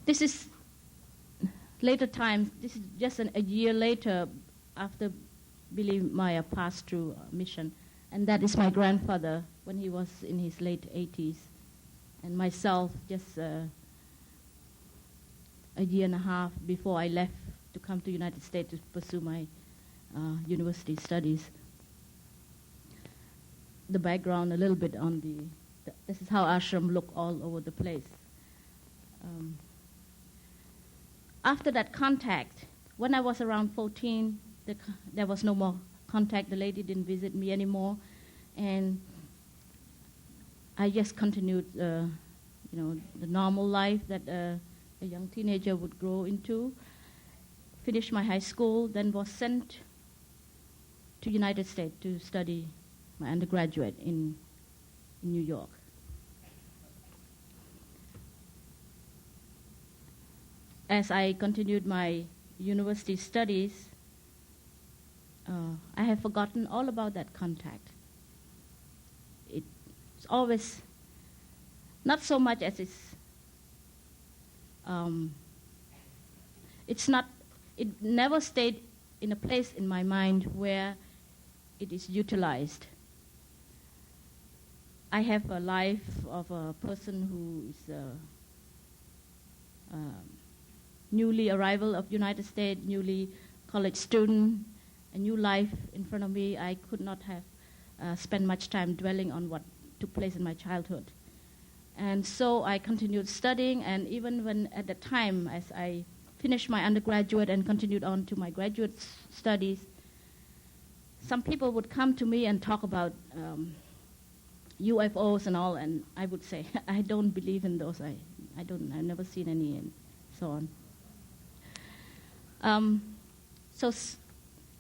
This is later times. This is just a year later after Billy Meier passed through mission. And that is my grandfather when he was in his late 80s. And myself just a year and a half before I left to come to the United States to pursue my university studies. The background a little bit on this is how ashram look all over the place. After that contact, when I was around 14, there was no more contact. The lady didn't visit me anymore, and I just continued, the normal life that a young teenager would grow into. Finished my high school, then was sent to United States to study my undergraduate in New York. As I continued my university studies, I have forgotten all about that contact. It's always, not so much as it never stayed in a place in my mind where it is utilized. I have a life of a person who is newly arrival of United States, newly college student, a new life in front of me. I could not have spent much time dwelling on what took place in my childhood. And so I continued studying, and even when at the time as I finished my undergraduate and continued on to my graduate studies, some people would come to me and talk about UFOs and all, and I would say, I don't believe in those. I've never seen any, and so on.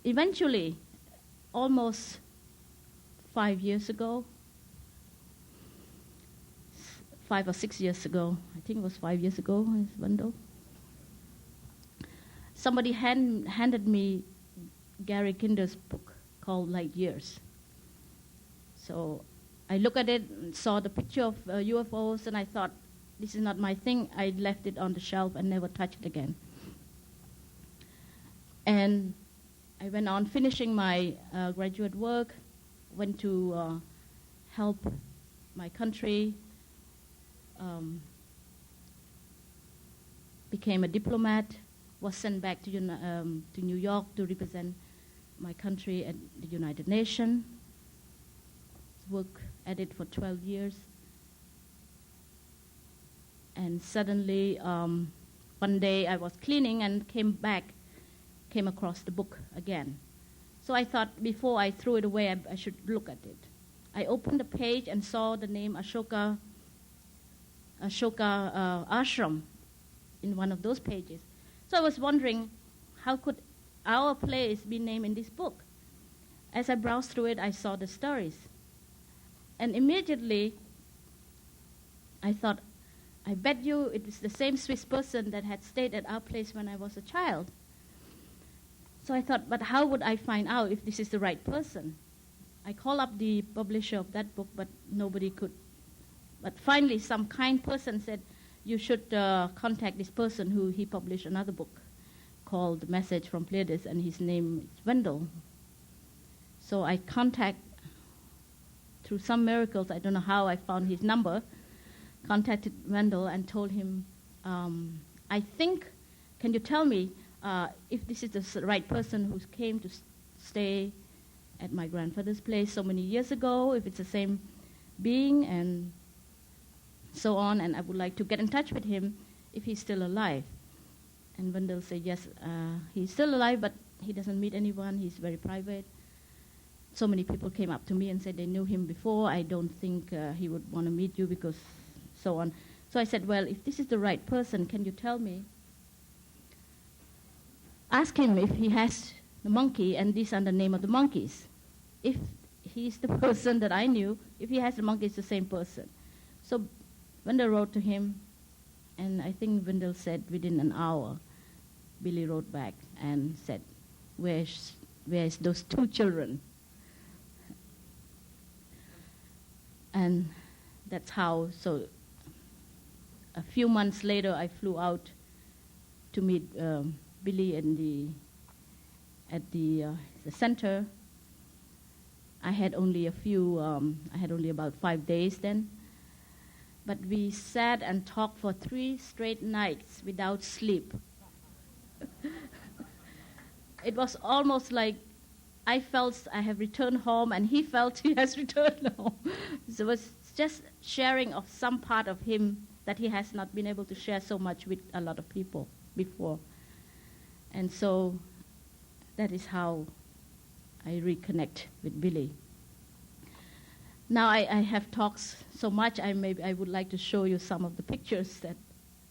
Eventually, almost 5 years ago, 5 or 6 years ago, I think it was 5 years ago, Wendell, somebody handed me Gary Kinder's book called Light Years. So I looked at it and saw the picture of UFOs, and I thought, this is not my thing. I left it on the shelf and never touched it again. And I went on finishing my graduate work, went to help my country, became a diplomat, was sent back to New York to represent my country at the United Nations, worked at it for 12 years. And suddenly, one day I was cleaning and came across the book again. So I thought before I threw it away, I should look at it. I opened the page and saw the name Ashoka Ashram in one of those pages. So I was wondering, how could our place be named in this book? As I browsed through it, I saw the stories. And immediately, I thought, I bet you it was the same Swiss person that had stayed at our place when I was a child. So I thought, but how would I find out if this is the right person? I called up the publisher of that book, but nobody could. But finally, some kind person said, you should contact this person who he published another book called Message from Pleiades, and his name is Wendell. So I through some miracles, I don't know how I found his number, contacted Wendell and told him, I think, can you tell me if this is the right person who came to stay at my grandfather's place so many years ago, if it's the same being, and so on, and I would like to get in touch with him if he's still alive. And Wendell said, yes, he's still alive, but he doesn't meet anyone, he's very private. So many people came up to me and said they knew him before. I don't think he would want to meet you because so on. So I said, well, if this is the right person, can you tell me? Ask him if he has the monkey, and these are the name of the monkeys. If he's the person that I knew, if he has the monkey, it's the same person. So Wendell wrote to him, and I think Wendell said within an hour, Billy wrote back and said, where's those 2 children? And that's how, so a few months later, I flew out to meet Billy at the center. I had only about 5 days then. But we sat and talked for 3 straight nights without sleep. It was almost like I felt I have returned home and he felt he has returned home. So it was just sharing of some part of him that he has not been able to share so much with a lot of people before. And so that is how I reconnect with Billy. Now I have talked so much, I would like to show you some of the pictures that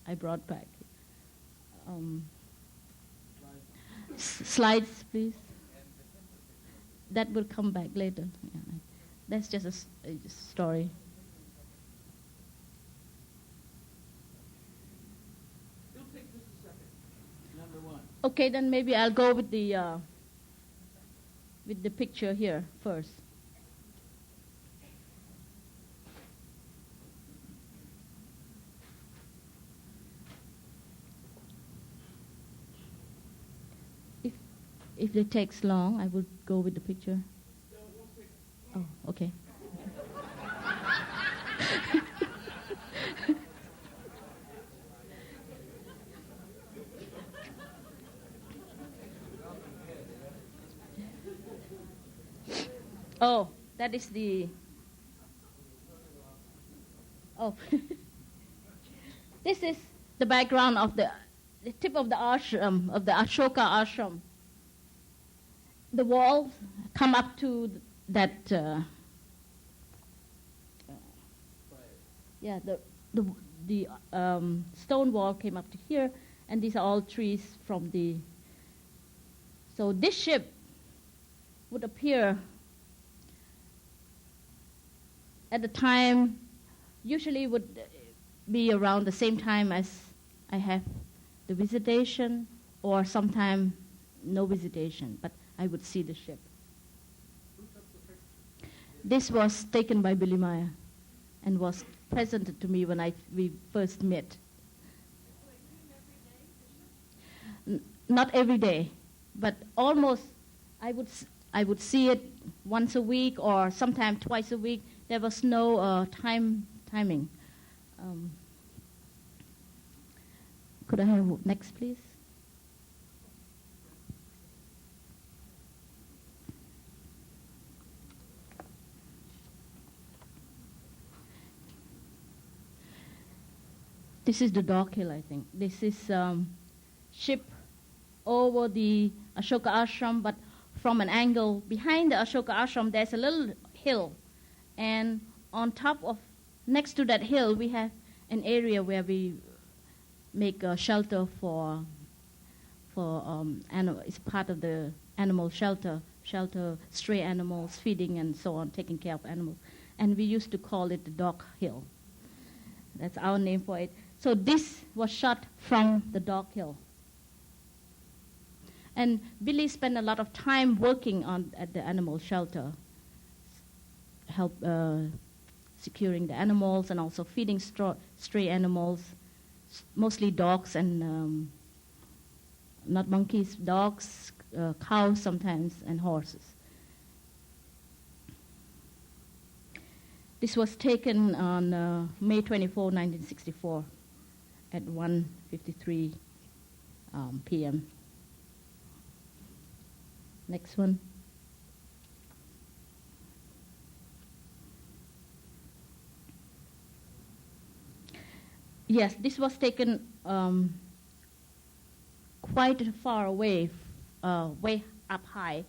I brought back. Slides, please. That will come back later. Yeah. That's just a story. It'll take just a second. Number 1. Okay, then maybe I'll go with the picture here first. If it takes long, I will go with the picture. Oh, okay. Oh, that is the... Oh. This is the background of the tip of the ashram, of the Ashoka ashram. The walls come up to that. The stone wall came up to here, and these are all trees from the. So this ship would appear at the time. Usually would be around the same time as I have the visitation, or sometime no visitation, but I would see the ship. This was taken by Billy Meier and was presented to me when we first met. Not every day, but almost I would see it once a week or sometimes twice a week. There was no timing. Could I have next, please? This is the Dog Hill, I think. This is ship over the Ashoka Ashram, but from an angle behind the Ashoka Ashram, there's a little hill, and on top of, next to that hill, we have an area where we make a shelter for animal. It's part of the animal shelter stray animals, feeding and so on, taking care of animals, and we used to call it the Dog Hill. That's our name for it. So this was shot from the Dog Hill. And Billy spent a lot of time working at the animal shelter, securing the animals and also feeding stray animals, mostly dogs and not monkeys, dogs, cows sometimes, and horses. This was taken on May 24, 1964 at 1:53 p.m. Next one. Yes, this was taken quite far away, way up high,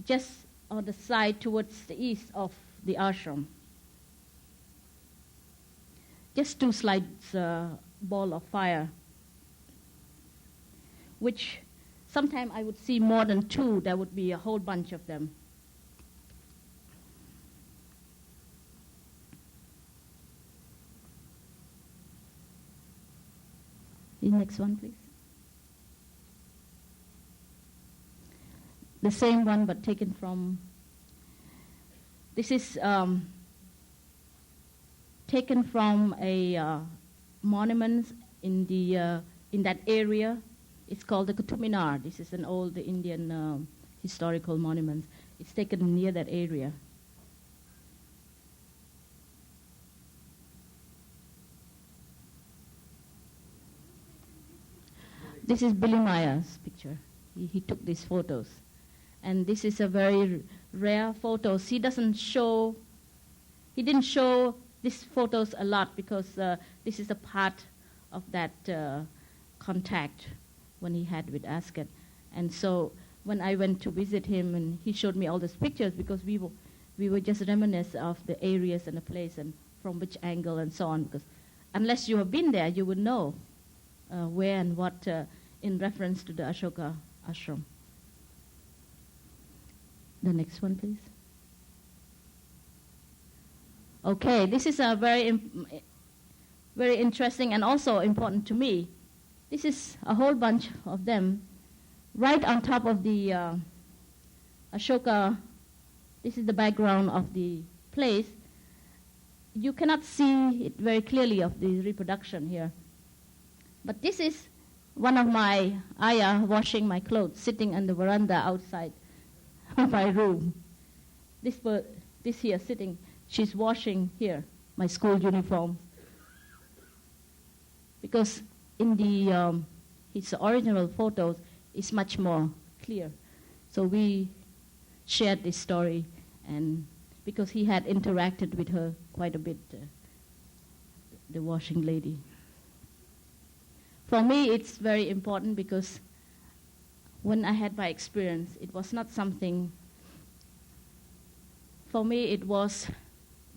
just on the side towards the east of the ashram. Just 2 slides ball of fire, which sometime I would see more than 2. There would be a whole bunch of them. The next one, please. The same one, but taken from. This is taken from a monument in in that area. It's called the Qutub Minar. This is an old Indian historical monument. It's taken near that area. This is Billy Meier's picture. He took these photos. And this is a very rare photo. He didn't show these photos a lot because this is a part of that contact when he had with Ascot. And so when I went to visit him and he showed me all these pictures because we were just reminisce of the areas and the place and from which angle and so on, because unless you have been there, you would know where and what in reference to the Ashoka ashram. The next one, please. Okay, this is a very interesting and also important to me. This is a whole bunch of them right on top of the Ashoka. This is the background of the place. You cannot see it very clearly of the reproduction here. But this is one of my ayah washing my clothes, sitting on the veranda outside of my room. This here sitting, she's washing here my school uniform. Because in the his original photos, it's much more clear. So we shared this story, and because he had interacted with her quite a bit, the washing lady. For me, it's very important because when I had my experience, it was not something, for me it was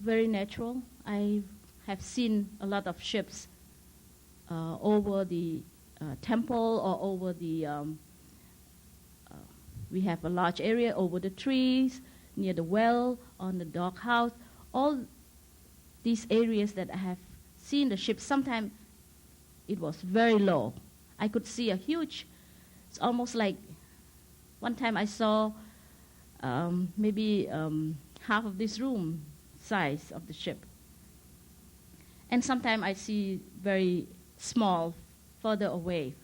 very natural. I have seen a lot of ships over the temple or over the, we have a large area over the trees, near the well, on the doghouse, all these areas that I have seen the ships. Sometimes it was very low. I could see a huge, it's almost like, one time I saw maybe half of this room size of the ship. And sometimes I see very small, further away.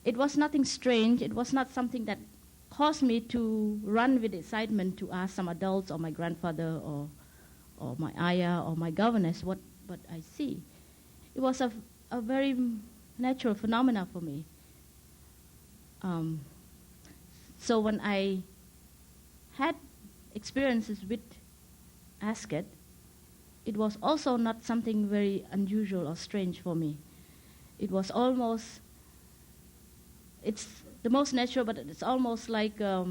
It was nothing strange. It was not something that caused me to run with excitement to ask some adults or my grandfather or my ayah or my governess what I see. It was a very natural phenomena for me. So when I had experiences with Ascot, it was also not something very unusual or strange for me. It was almost, it's the most natural, but it's almost like a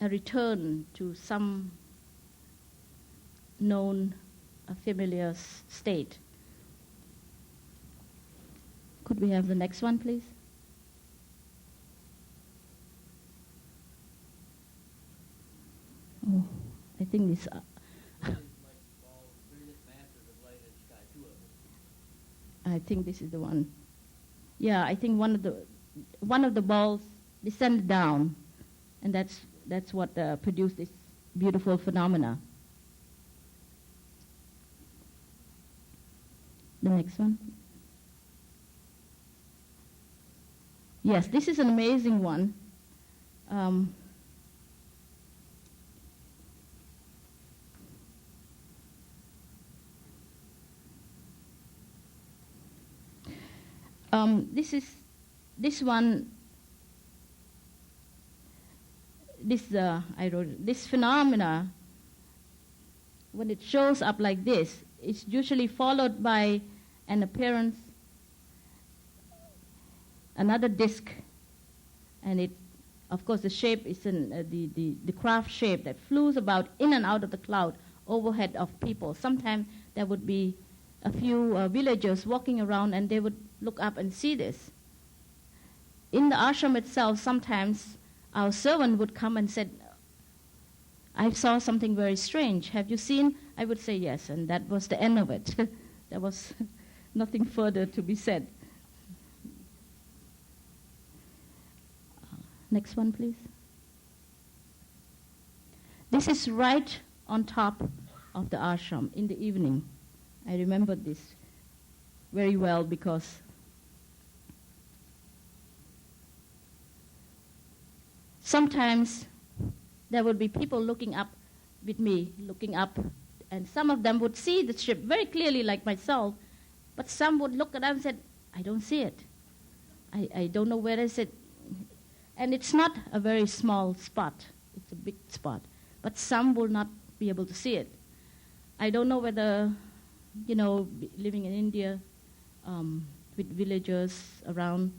return to some known, familiar state. Could we have the next one, please? Oh, I think this. I think this is the one. Yeah, I think one of the balls descended down, and that's what produced this beautiful phenomena. The next one. Yes, this is an amazing one. I wrote it. This phenomena, when it shows up like this, it's usually followed by an appearance, another disc, and it, of course, the shape is the craft shape that flows about in and out of the cloud overhead of people. Sometimes there would be a few villagers walking around, and they would look up and see this. In the ashram itself, sometimes our servant would come and said, I saw something very strange. Have you seen? I would say yes, and that was the end of it. There was nothing further to be said. Next one, please. This is right on top of the ashram in the evening. I remember this very well because sometimes there would be people looking up with me, looking up, and some of them would see the ship very clearly like myself, but some would look at us and said, I don't see it. I don't know where is it. And it's not a very small spot. It's a big spot. But some will not be able to see it. I don't know whether, living in India with villagers around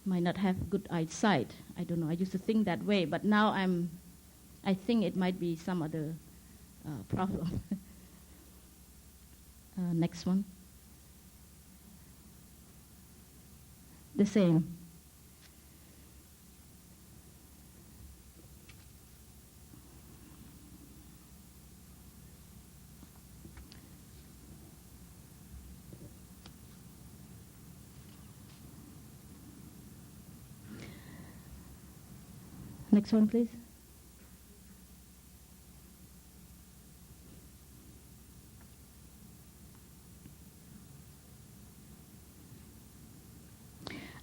might not have good eyesight. I don't know. I used to think that way. But now I think it might be some other problem. Next one. The same. Next one, please.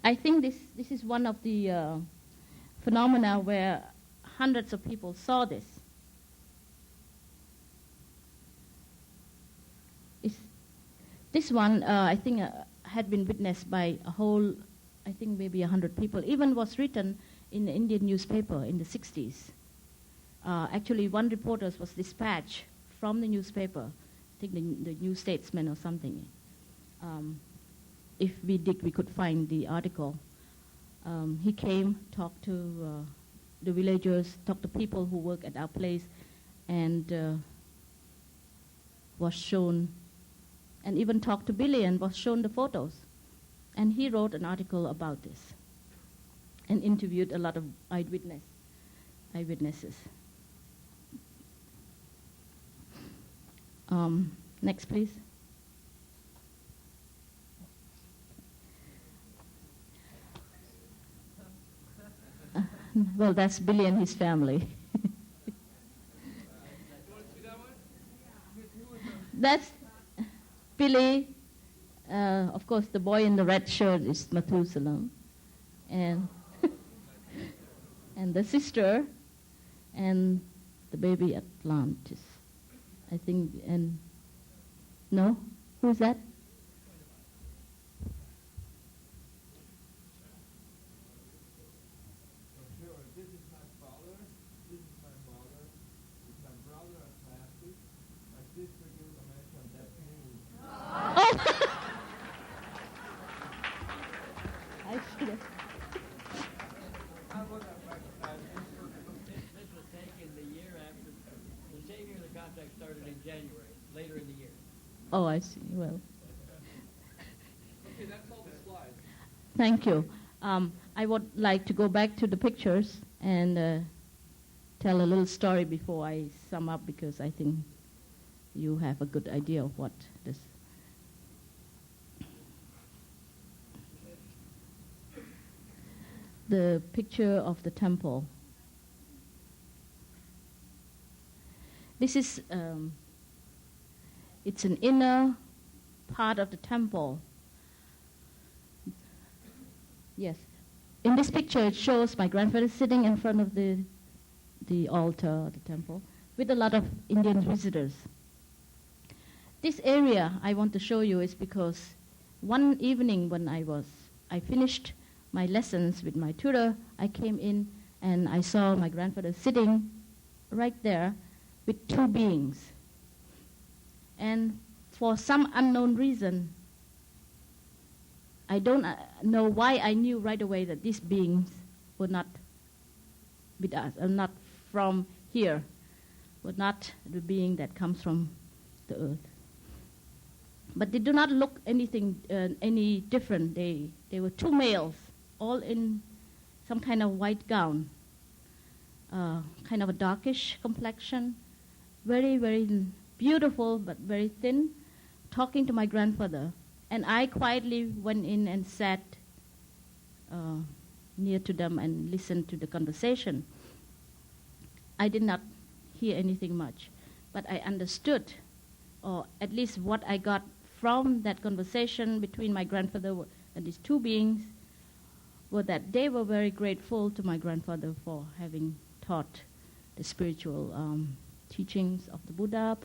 I think this is one of the phenomena where hundreds of people saw this. This one, I think, had been witnessed by a whole, I think maybe 100 people. Even was written in the Indian newspaper in the 60s. Actually, one reporter was dispatched from the newspaper, I think the New Statesman or something. If we could find the article. He came, talked to the villagers, talked to people who work at our place, and was shown, and even talked to Billy and was shown the photos. And he wrote an article about this and interviewed a lot of eyewitnesses. Next, please. Well, that's Billy and his family. That's Billy. Of course, the boy in the red shirt is Methuselah. And and the sister and the baby Atlantis, I think. And no? Who's that? Oh, I see. Well. Okay, that's all the slides. Thank you. I would like to go back to the pictures and tell a little story before I sum up, because I think you have a good idea of what this. The picture of the temple. This is. It's an inner part of the temple. Yes. In this picture, it shows my grandfather sitting in front of the altar, the temple, with a lot of Indian visitors. This area I want to show you is because one evening when I finished my lessons with my tutor, I came in and I saw my grandfather sitting right there with two beings. And for some unknown reason, I don't know why I knew right away that these beings were not with us, not from here, were not the being that comes from the earth. But they do not look any different. They were two males, all in some kind of white gown, kind of a darkish complexion, very, very beautiful but very thin, talking to my grandfather. And I quietly went in and sat near to them and listened to the conversation. I did not hear anything much, but I understood, or at least what I got from that conversation between my grandfather and these two beings, was that they were very grateful to my grandfather for having taught the spiritual teachings of the Buddha,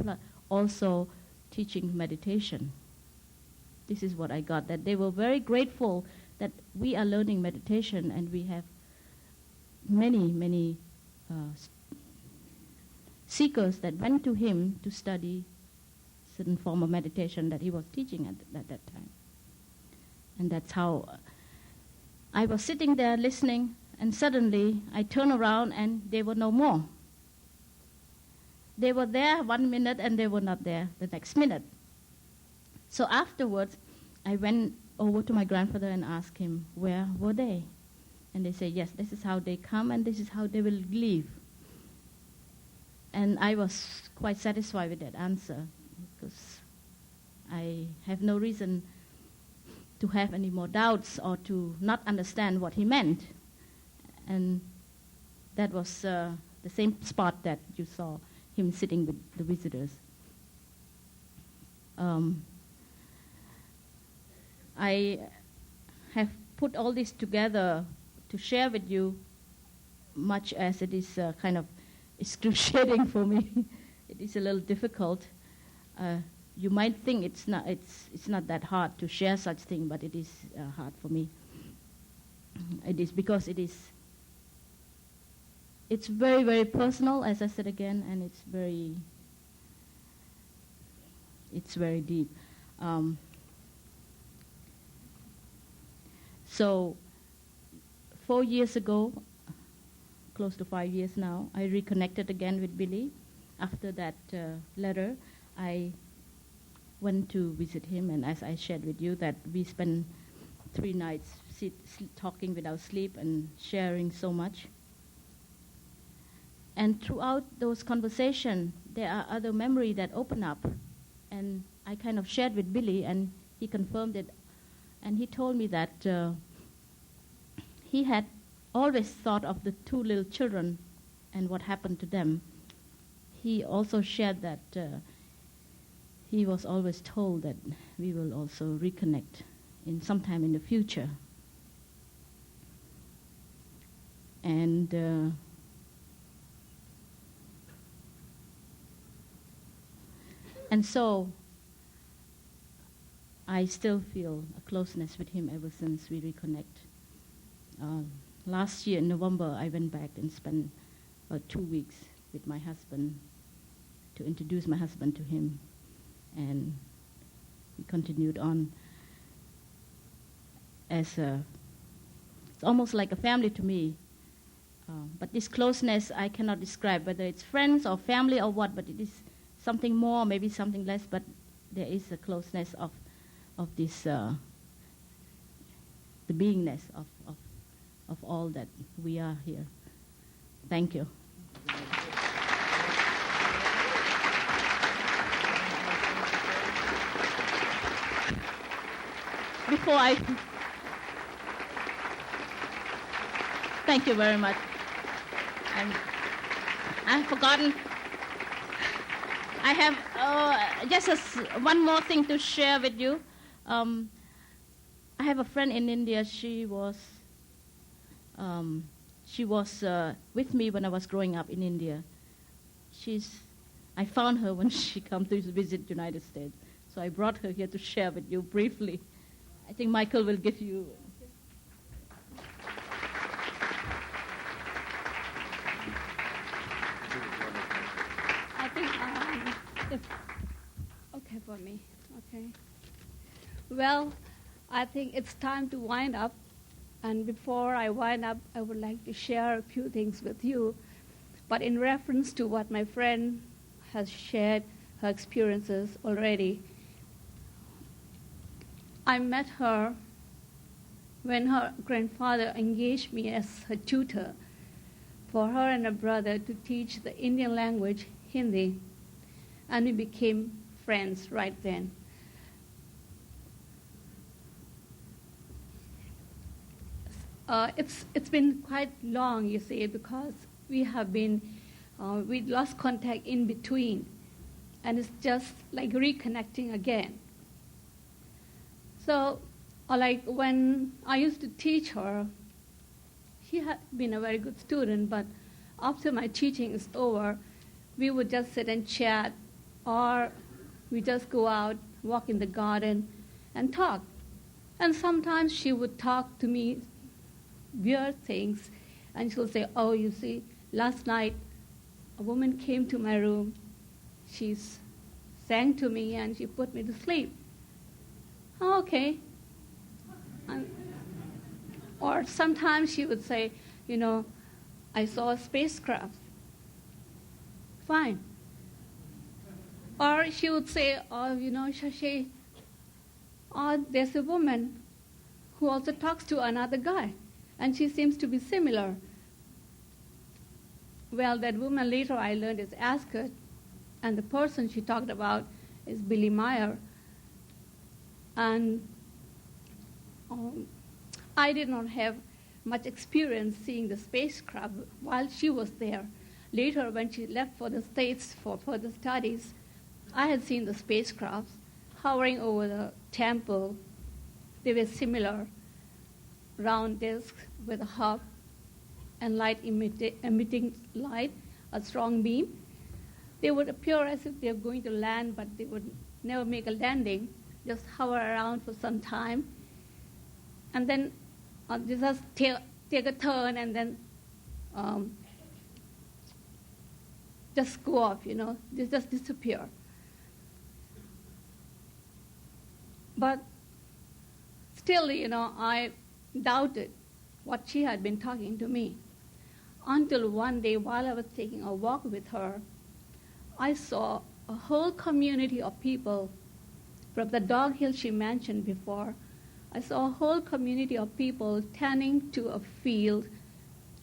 also teaching meditation. This is what I got, that they were very grateful that we are learning meditation, and we have many seekers that went to him to study certain form of meditation that he was teaching at that time. And that's how I was sitting there listening, and suddenly I turned around and they were no more. They were there 1 minute and they were not there the next minute. So afterwards, I went over to my grandfather and asked him, where were they? And they say, yes, this is how they come and this is how they will leave. And I was quite satisfied with that answer, because I have no reason to have any more doubts or to not understand what he meant. And that was the same spot that you saw him sitting with the visitors. I have put all this together to share with you, much as it is kind of excruciating for me. It is a little difficult. You might think it's not that hard to share such thing, but it is hard for me. It is because it's very, very personal, as I said again, and it's very deep. So 4 years ago, close to 5 years now, I reconnected again with Billy. After that letter, I went to visit him, and as I shared with you, that we spent 3 nights talking without sleep and sharing so much. And throughout those conversations, there are other memories that open up, and I kind of shared with Billy, and he confirmed it, and he told me that he had always thought of the 2 little children and what happened to them. He also shared that he was always told that we will also reconnect in sometime in the future. And so I still feel a closeness with him ever since we reconnect. Last year in November, I went back and spent 2 weeks with my husband to introduce my husband to him, and we continued on as it's almost like a family to me. But this closeness I cannot describe, whether it's friends or family or what, but it is something more, maybe something less, but there is a closeness of this, the beingness of all that we are here. Thank you. Thank you very much. I've forgotten. I have just one more thing to share with you. I have a friend in India. She was with me when I was growing up in India. I found her when she came to visit the United States. So I brought her here to share with you briefly. I think Michael will give you. I think okay for me. Okay. Well, I think it's time to wind up. And before I wind up, I would like to share a few things with you. But in reference to what my friend has shared, her experiences already, I met her when her grandfather engaged me as her tutor for her and her brother to teach the Indian language, Hindi, and we became friends right then. It's been quite long, you see, because we lost contact in between, and it's just like reconnecting again. So, like when I used to teach her, he had been a very good student, but after my teaching is over, we would just sit and chat, or we just go out, walk in the garden, and talk. And sometimes she would talk to me weird things, and she'll say, oh, you see, last night a woman came to my room. She sang to me, and she put me to sleep. Oh, okay. Or sometimes she would say, I saw a spacecraft. Fine. Or she would say, oh, Shashi, there's a woman who also talks to another guy, and she seems to be similar. Well, that woman later I learned is Ascot, and the person she talked about is Billy Meier. And I did not have much experience seeing the spacecraft while she was there. Later, when she left for the States for further studies, I had seen the spacecrafts hovering over the temple. They were similar, round discs with a hub and light emitting light, a strong beam. They would appear as if they were going to land, but they would never make a landing, just hover around for some time. And then they just take a turn and then just go off, they just disappear. But still, I doubted what she had been talking to me. Until one day, while I was taking a walk with her, I saw a whole community of people from the dog hill she mentioned before. I saw a whole community of people tending to a field,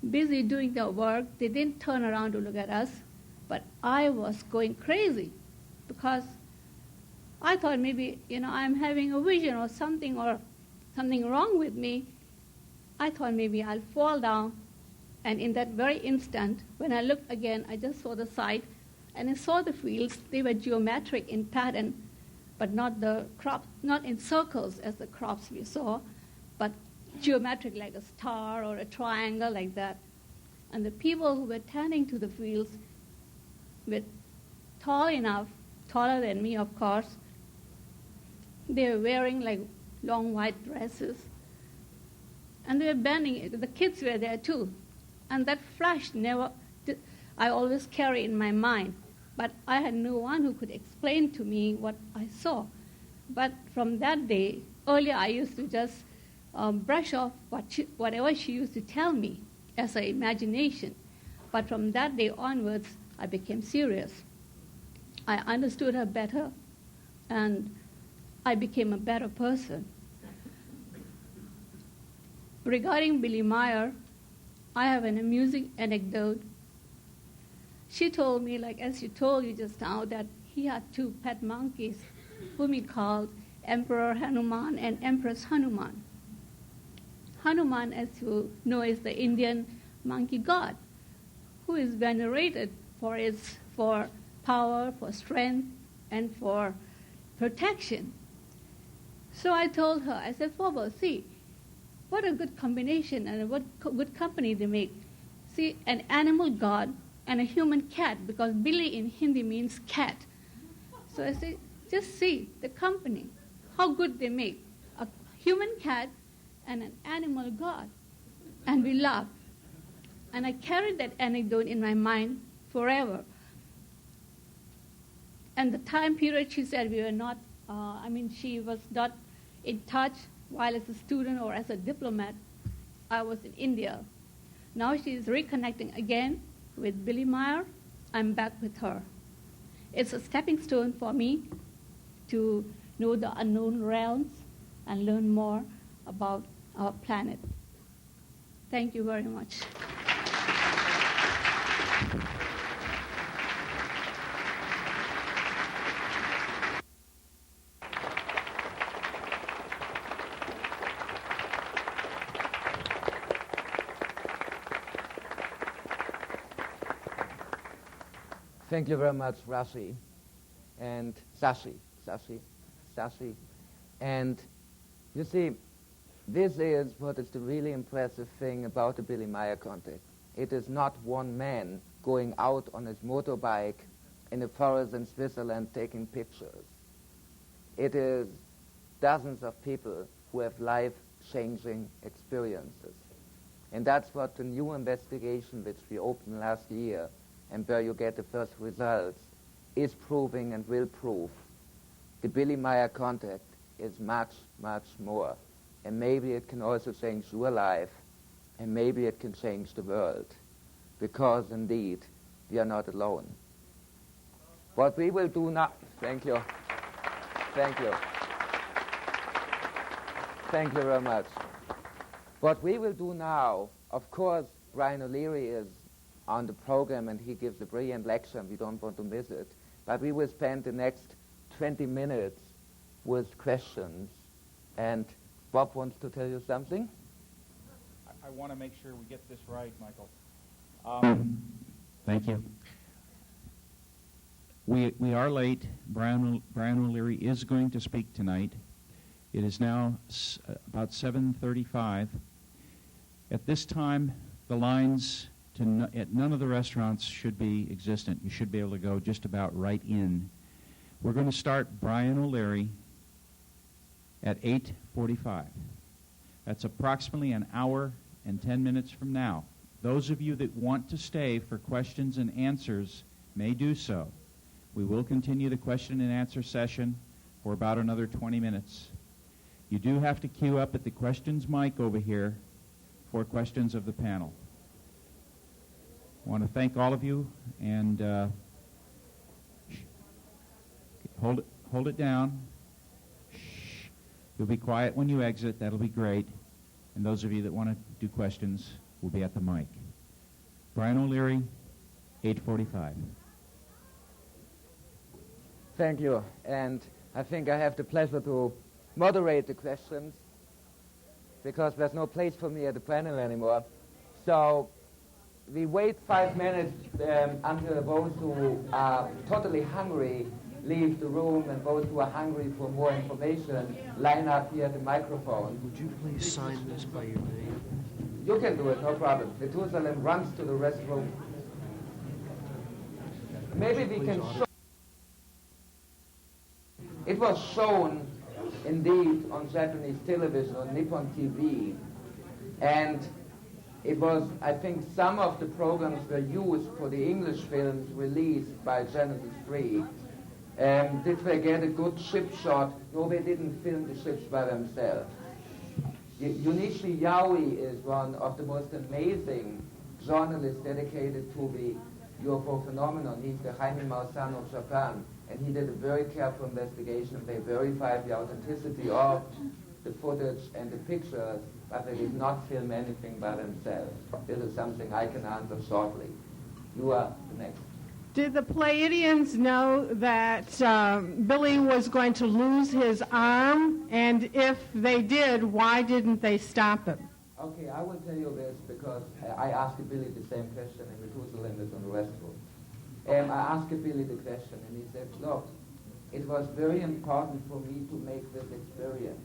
busy doing their work. They didn't turn around to look at us, but I was going crazy because I thought maybe, I'm having a vision or something wrong with me. I thought maybe I'll fall down. And in that very instant, when I looked again, I just saw the sight, and I saw the fields. They were geometric in pattern, but not the crop, not in circles as the crops we saw, but geometric like a star or a triangle like that. And the people who were tending to the fields were tall enough, taller than me, of course. They were wearing like long white dresses. And they were bending, the kids were there too. And that flash I always carry in my mind. But I had no one who could explain to me what I saw. But from that day, earlier I used to just brush off whatever she used to tell me as an imagination. But from that day onwards, I became serious. I understood her better, and I became a better person. Regarding Billy Meier, I have an amusing anecdote. She told me, like as she told you just now, that he had two pet monkeys whom he called Emperor Hanuman and Empress Hanuman. Hanuman, as you know, is the Indian monkey god who is venerated for power, for strength, and for protection. So I told her, I said, Phoebe, see, what a good combination and what good company they make. See, an animal god and a human cat, because Billy in Hindi means cat. So I said, just see the company, how good they make. A human cat and an animal god. And we laughed. And I carried that anecdote in my mind forever. And the time period she said we were not, she was not in touch while as a student or as a diplomat. I was in India. Now she is reconnecting again with Billy Meier. I'm back with her. It's a stepping stone for me to know the unknown realms and learn more about our planet. Thank you very much. Thank you very much, Rashi and Sashi. And you see, this is what is the really impressive thing about the Billy Meier contact. It is not one man going out on his motorbike in the forest in Switzerland taking pictures. It is dozens of people who have life-changing experiences. And that's what the new investigation which we opened last year and where you get the first results is proving and will prove. The Billy Meier contact is much, much more. And maybe it can also change your life, and maybe it can change the world. Because indeed, we are not alone. What we will do now... Thank you. Thank you. Thank you very much. What we will do now, of course, Brian O'Leary is on the program and he gives a brilliant lecture and we don't want to miss it. But we will spend the next 20 minutes with questions. And Bob wants to tell you something? I want to make sure we get this right, Michael. Thank you. We are late. Brian O'Leary is going to speak tonight. It is now about 7:35. At this time, the lines at none of the restaurants should be existent. You should be able to go just about right in. We're going to start Brian O'Leary at 8:45. That's approximately an hour and 10 minutes from now. Those of you that want to stay for questions and answers may do so. We will continue the question and answer session for about another 20 minutes. You do have to queue up at the questions mic over here for questions of the panel. I want to thank all of you, and hold it down. Shh. You'll be quiet when you exit. That'll be great. And those of you that want to do questions will be at the mic. Brian O'Leary, 8:45. Thank you. And I think I have the pleasure to moderate the questions because there's no place for me at the panel anymore. So we wait 5 minutes until those who are totally hungry leave the room and those who are hungry for more information line up here at the microphone. Would you please sign this by your name? You can do it, no problem. Methuselah runs to the restroom. Maybe we can show. It was shown, indeed, on Japanese television, on Nippon TV, and it was, I think, some of the programs were used for the English films released by Genesis 3. Did they get a good ship shot? No, they didn't film the ships by themselves. Junichi Yaoi is one of the most amazing journalists dedicated to the UFO phenomenon. He's the Jaime Maussan of Japan, and he did a very careful investigation. They verified the authenticity of the footage and the pictures, but they did not film anything by themselves. This is something I can answer shortly. You are the next. Did the Pleiadians know that Billy was going to lose his arm? And if they did, why didn't they stop him? Okay, I will tell you this because I asked Billy the same question and Methuselah is on the restroom. I asked Billy the question and he said, look, it was very important for me to make this experience.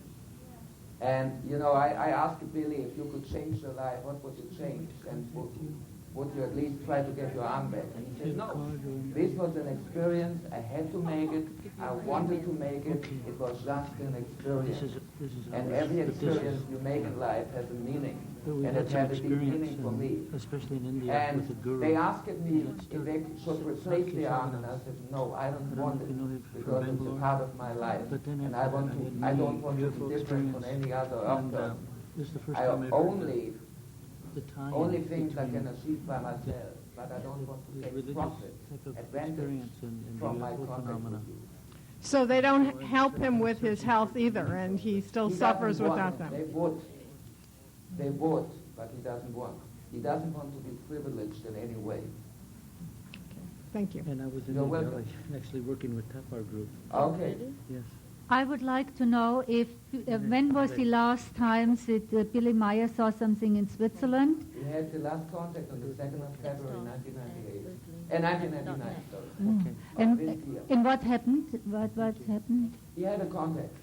And, you know, I asked Billy if you could change your life, what would you change? And would you at least try to get your arm back? And he said, no, this was an experience. I had to make it. I wanted to make it. It was just an experience. And every experience you make in life has a meaning. And it had a deep meaning for me. Especially in India and with the guru. they asked me if they should replace the arm, and I said, no, I don't want it because it's a part of my life. And I don't want to be different from any other author. I only things I can achieve by myself, but I don't want to take profit, advantage from my contact with you. So they don't help him with his health either, and he still suffers without them. They would, but he doesn't want. He doesn't want to be privileged in any way. Thank you. And I was in You're India, welcome. actually working with Tapar Group. Okay. Yes. I would like to know if when was the last time that Billy Meier saw something in Switzerland? We had the last contact on the 2nd of February 1998. 1999, sorry. And what happened? What happened? He had a contact.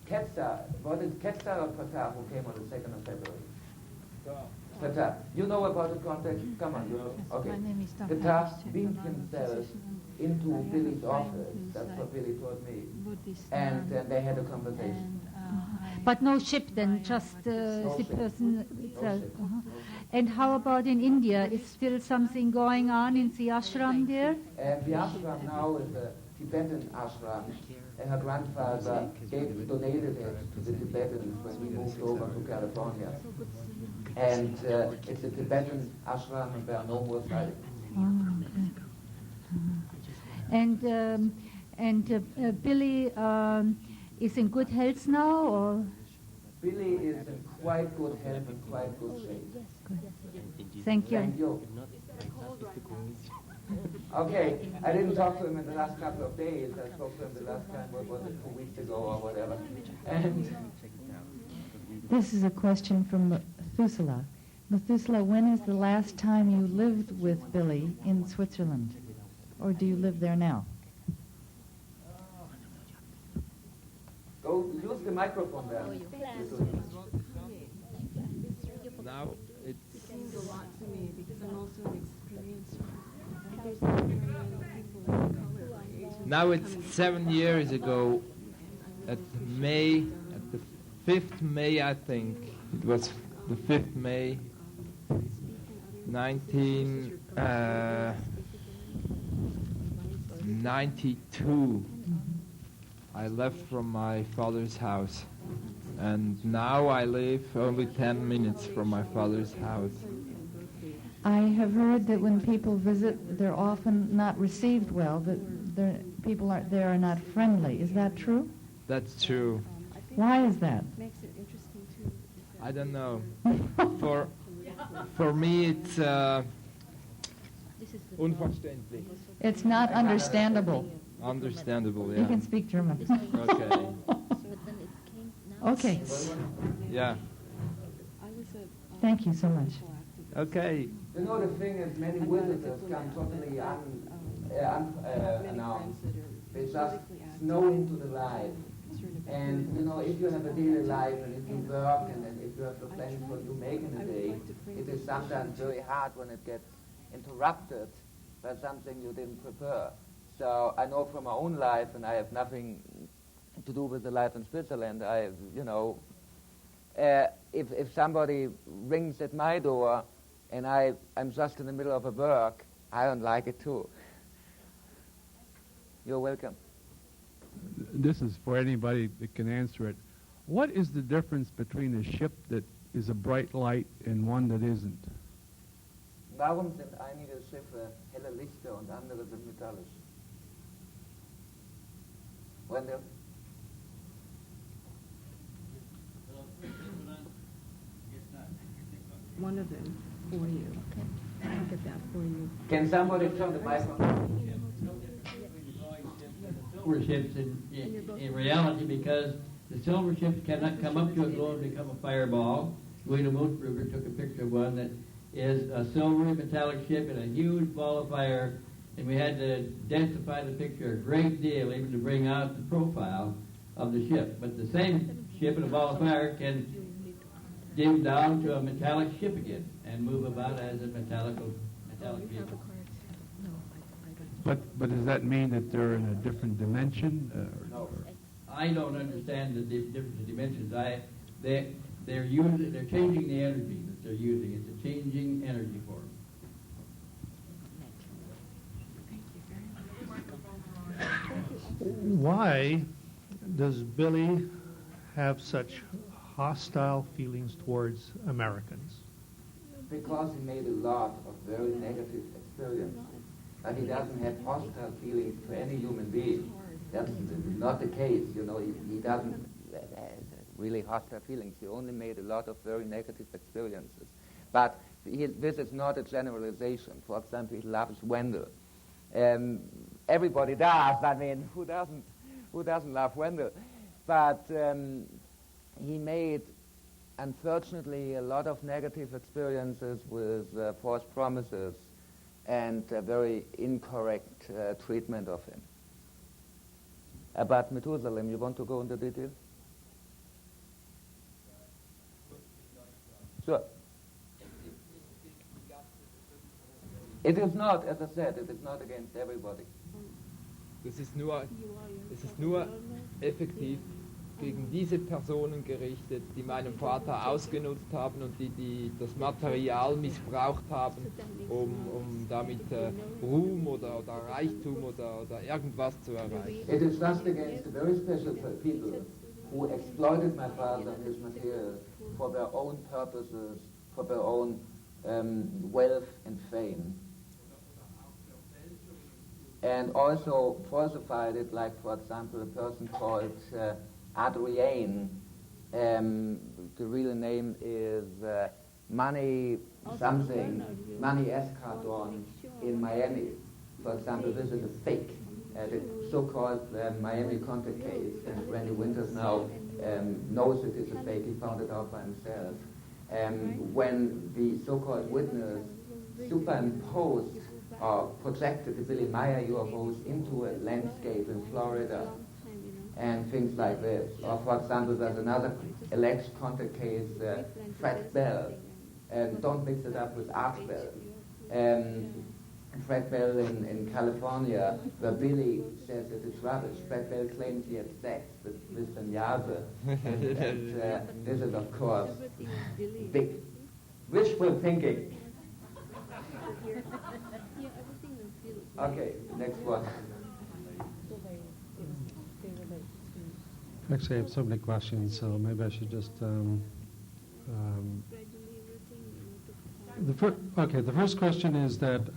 Quetzal, was it Quetzal or Pata who came on the 2nd of February? Pata. You know about the context? Come on, you know. Okay. Pata beamed himself into Billy's office. That's what Billy told me. And they had a conversation. But no ship then, just the person itself. And how about in India? Is still something going on in the ashram there? The ashram now is a Tibetan ashram. And her grandfather donated it to the Tibetans when we moved over to California. And it's a Tibetan ashram and there are no more sightings. And Billy is in good health now, or? Billy is in quite good health and quite good shape. Thank you. Thank you. Okay, I didn't talk to him in the last couple of days. I spoke to him the last time, what was it, 2 weeks ago or whatever. And this is a question from Methuselah. Methuselah, when is the last time you lived with Billy in Switzerland? Or do you live there now? go use the microphone there. Now it's means a lot to me because I'm also an experienced one. now it's 7 years ago at the 5th May, I think. It was the 5th May, 1992. I left from my father's house, and now I live only 10 minutes from my father's house. I have heard that when people visit, they're often not received well, that people there are not friendly. Is that true? That's true. Why is that? Makes it interesting too. I don't know. For me, it's unverständlich. It's not understandable. Understandable, yeah. You can speak German. Okay. Okay. Yeah. Thank you so much. Okay. You know, the thing is, many visitors come totally unannounced. They just snow into the life. And, you know, if you have a daily life and if you work and if you have the plans what you make in a day, it is sometimes very hard when it gets interrupted by something you didn't prepare. So I know from my own life, and I have nothing to do with the life in Switzerland, if somebody rings at my door and I'm just in the middle of a work, I don't like it too. You're welcome. This is for anybody that can answer it. What is the difference between a ship that is a bright light and one that isn't? Warum sind einige Schiffe helle Lichter und andere sind metallisch? Wendell? One of them for you. I'll get that for you. Can somebody turn the microphone? Silver ships in reality, because the silver ships cannot come up to a globe and become a fireball. William Moosbrugger took a picture of one that is a silver metallic ship in a huge ball of fire, and we had to densify the picture a great deal even to bring out the profile of the ship. But the same ship in a ball of fire can dim down to a metallic ship again and move about as a metallic vehicle. But does that mean that they're in a different dimension? No, I don't understand the difference in dimensions. They're changing the energy that they're using. It's a changing energy for them. Why does Billy have such hostile feelings towards Americans? Because he made a lot of very negative experiences. And he doesn't have hostile feelings for any human being. That's not the case, you know. He doesn't really hostile feelings. He only made a lot of very negative experiences. But this is not a generalization. For example, he loves Wendell. Everybody does. I mean, who doesn't love Wendell? But he made, unfortunately, a lot of negative experiences with false promises and very incorrect treatment of him. But Methuselah, you want to go into detail? Sure. It is not, as I said, it is not against everybody. Es ist nur effektiv gegen diese Personen gerichtet, die meinen Vater ausgenutzt haben und die das Material missbraucht haben, um damit Ruhm oder Reichtum oder irgendwas zu erreichen. It is just against the very special people who exploited my father and his material for their own purposes, for their own wealth and fame. And also falsified it, like, for example, a person called Adrienne. The real name is Money something, Money Escardon in Miami. For example, this is a fake, the so-called Miami contact case, and Randy Winters now knows it is a fake. He found it out by himself. When the so-called witness superimposed or projected the Billy Meier UFOs into a landscape in Florida and things like this. Or, for example, there's another alleged contact case, Fred Bell. Don't mix it up with Art Bell. Fred Bell in California, where Billy says it is rubbish. Fred Bell claims he had sex with Mr. Nyase. And this is, of course, big wishful thinking. Okay, next one. Actually, I have so many questions, so maybe I should just. The first question is that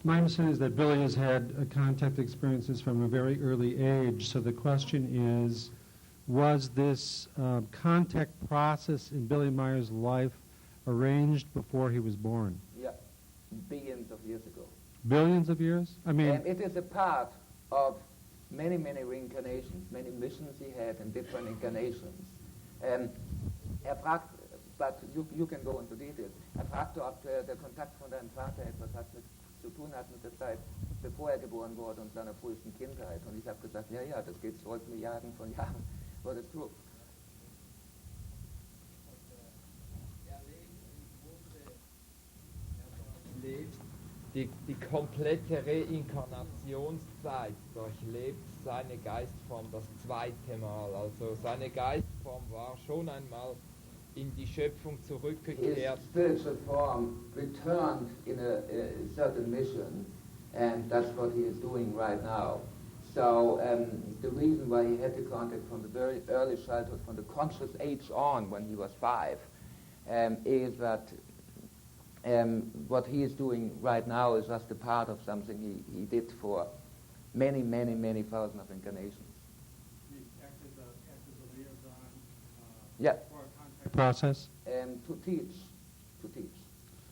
my understanding is that Billy has had contact experiences from a very early age. So the question is, was this contact process in Billy Meier's life arranged before he was born? Yeah, billions of years ago. Billions of years? I mean, it is a part of many, many reincarnations, many missions he had in different incarnations. But you can go into details. Fragte, ob der Kontakt von deinem Vater etwas zu tun hat mit der Zeit, bevor geboren wurde und seiner frühesten Kindheit. Und ich habe gesagt, ja, das geht zurück Milliarden von Jahren. What is true? Die komplette Reinkarnationszeit durchlebt seine Geistform das zweite Mal. Also seine Geistform war schon einmal in die Schöpfung zurückgekehrt. His spiritual form returned in a certain mission, and that's what he is doing right now. So the reason why he had the contact from the very early childhood, from the conscious age on, when he was 5, is that what he is doing right now is just a part of something he did for many, many, many thousands of incarnations. He acted as a liaison Yeah. for a contact process? To teach.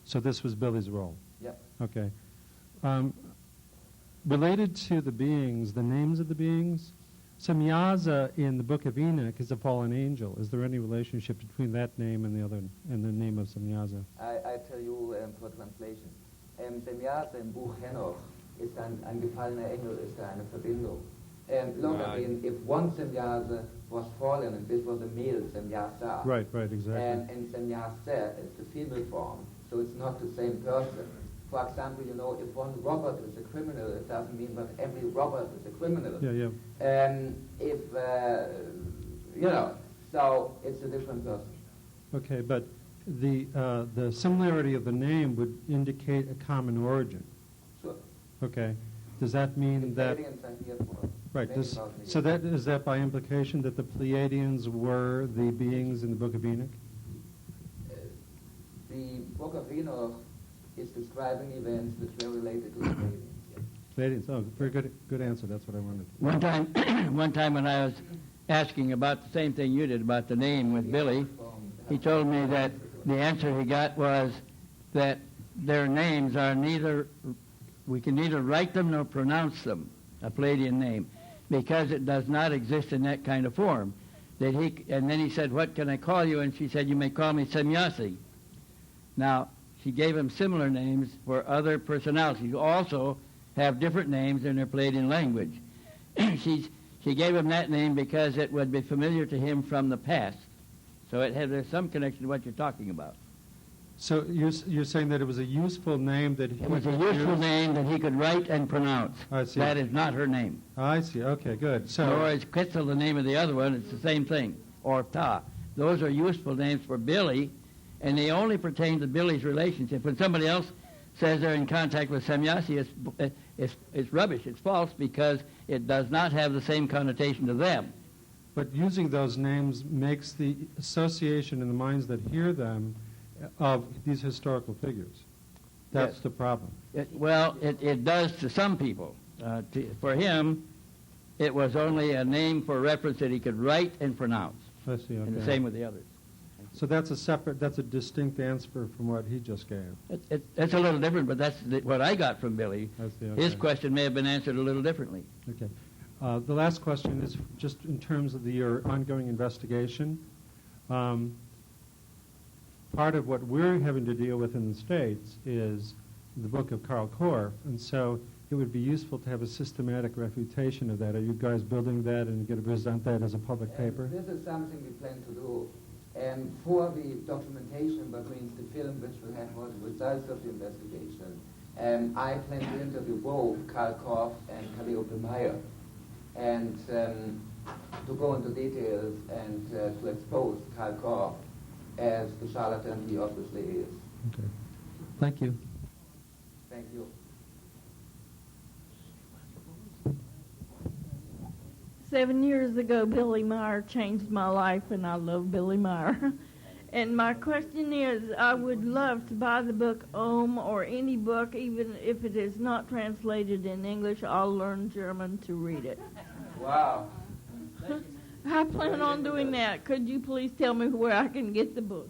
So this was Billy's role? Yeah. Okay. Related to the beings, the names of the beings, Samyaza in the Book of Enoch is a fallen angel. Is there any relationship between that name and the name of Samyaza? I tell you for translation. Samyaza im Buch Henoch ist ein gefallener Engel, ist da eine Verbindung. Look, I mean, if one Samyaza was fallen, and this was a male Samyaza. Right, exactly. And Samyaza is the female form, so it's not the same person. For example, if one Robert is a criminal, it doesn't mean that every Robert is a criminal. Yeah. So it's a different person. Okay, but the similarity of the name would indicate a common origin. Sure. Okay. Does that mean that... Pleiadians are here for Right. many thousand years. So is that by implication that the Pleiadians were the beings in the Book of Enoch? The Book of Enoch is describing events which were related to the Pleiadians. Pleiadians. Oh, very good answer. That's what I wanted. One time when I was asking about the same thing you did about the name with Billy, he told me that the answer he got was that their names are we can neither write them nor pronounce them, a Pleiadian name, because it does not exist in that kind of form. And then he said, what can I call you? And she said, you may call me Semyasi. Now, she gave him similar names for other personalities who also have different names in their Pleiadian language. She gave him that name because it would be familiar to him from the past. So there's some connection to what you're talking about. So you're saying that it was a useful name that he It was a useful name that he could write and pronounce. I see. That is not her name. I see. Okay, good. So, Nor is Quetzal the name of the other one. It's the same thing. Or Ta. Those are useful names for Billy, and they only pertain to Billy's relationship. When somebody else says they're in contact with Semyasi, it's rubbish. It's false because it does not have the same connotation to them. but using those names makes the association in the minds that hear them of these historical figures. That's Yes. the problem. It does to some people. For him, it was only a name for reference that he could write and pronounce. I see, And the okay. same with the others. So that's a distinct answer from what he just gave. It's a little different, but that's what I got from Billy. I see, okay. His question may have been answered a little differently. Okay. The last question is just in terms of your ongoing investigation. Part of what we're having to deal with in the States is the book of Karl Korff, and so it would be useful to have a systematic refutation of that. Are you guys building that and going to present that as a public paper? This is something we plan to do. And for the documentation, but means the film which will have all the results of the investigation, I plan to interview both Karl Korff and UFO Meier, and to go into details and to expose Karl Korff as the charlatan he obviously is. Okay. Thank you. Thank you. 7 years ago, Billy Meier changed my life, and I love Billy Meier. And my question is, I would love to buy the book Om or any book, even if it is not translated in English. I'll learn German to read it. Wow. I plan on doing that. Could you please tell me where I can get the book?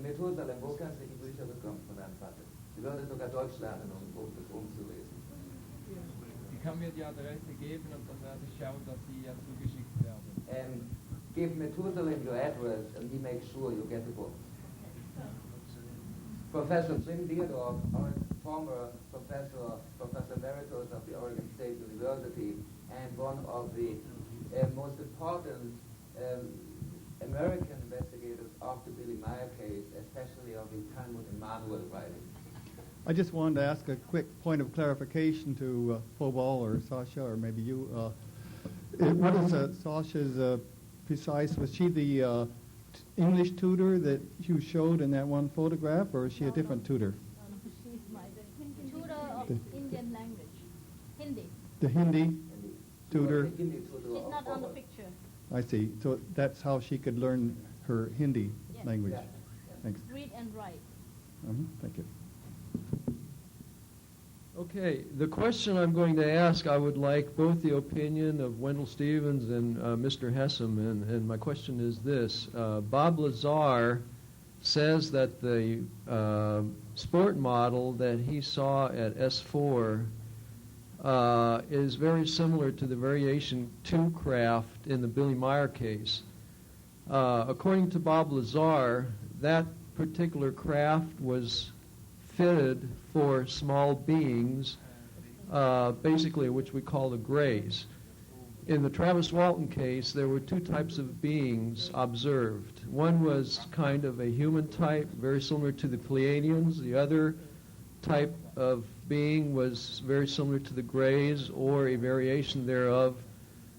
Methusalem, wo kannst du die Bücher bekommen von deinem Vater? Sie würde sogar Deutsch lernen, um das umzulesen. Sie kann mir die Adresse geben und dann werde ich schauen, dass sie ihr zugeschickt werden. Give Methusalem your address and he makes sure you get the book. Professor Jim Deardorff, our former Professor Emeritus of the Oregon State University and one of the most important American investigators of the Billy Meier case, especially of the Talmud and Manuel writings. I just wanted to ask a quick point of clarification to Phobal or Sasha, or maybe you. What is Sasha's precise? Was she the English tutor that you showed in that one photograph, or is she a different tutor? She's my tutor of Indian language, Hindi. The Hindi tutor? She's not on the picture. I see. So that's how she could learn her Hindi Yes. language. Yeah. Thanks. Read and write. Thank you. Okay, the question I'm going to ask, I would like both the opinion of Wendell Stevens and Mr. Hessam, and my question is this. Bob Lazar says that the sport model that he saw at S4 is very similar to the Variation 2 craft in the Billy Meier case. According to Bob Lazar, that particular craft was fitted for small beings, basically which we call the grays. In the Travis Walton case, there were two types of beings observed. One was kind of a human type, very similar to the Pleiadians. The other type of being was very similar to the grays, or a variation thereof,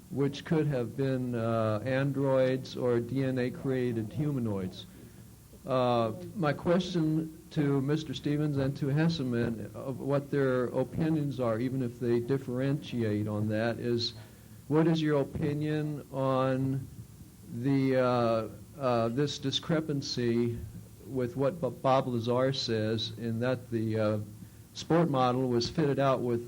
which could have been androids or DNA-created humanoids. My question to Mr. Stevens and to Hesseman of what their opinions are, even if they differentiate on that, is what is your opinion on the this discrepancy with what Bob Lazar says, in that the sport model was fitted out with